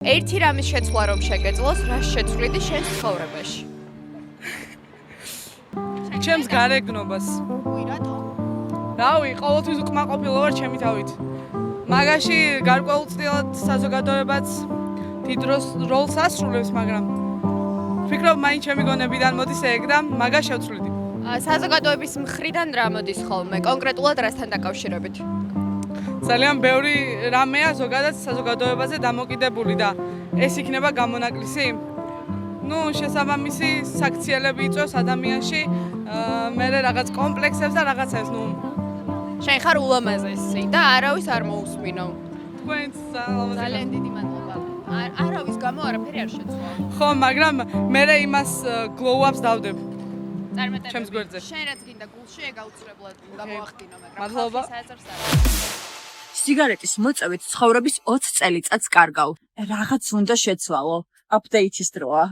ერთი რამის შეცვლა რომ შეგეძლოს, რა შეცვლიდი შენ ცხოვრებაში? ჩემს გარეგნობას. უი რატო? რავი, ყოველთვის უკმაყოფილო ვარ ჩემი თავით. მაგაში გარკვეულწილად საზოგადოებაც დიდ როლს ასრულებს, მაგრამ ვფიქრობ, მაინც ჩემი გონებიდან მოდის ეგ და მაგას შევცვლიდი. საზოგადოების მხრიდან რა მოდის ხოლმე? კონკრეტულად რასთან დაკავშირებით? ძალიან ბევრი რამეა ზოგადად საზოგადოებაზე დამოკიდებული და ეს იქნება გამონაკლისი. შესაბამისი საქციელები იწვევს ადამიანში, მე რაღაც კომპლექსებს და რაღაცებს, შენ ხარ ულამაზესი და არავის არ მოусმინო. თქვენც ძალიან დიდი მადლობა. არავის გამო არაფერი არ შეცვლა. ხო, მაგრამ მე იმას glow-ups დავდებ. წარმატებები. ჩემს გვერდზე. შენ რაც გინდა გულში ეგ აუცილებლად გამოახდინო, მაგრამ მადლობა. საერთოდ არ. სიგარეტის მოწევით ცხოვრების 20 წელიწადს კარგავ. რაღაც უნდა შეცვალო. აპდეიტის დროა.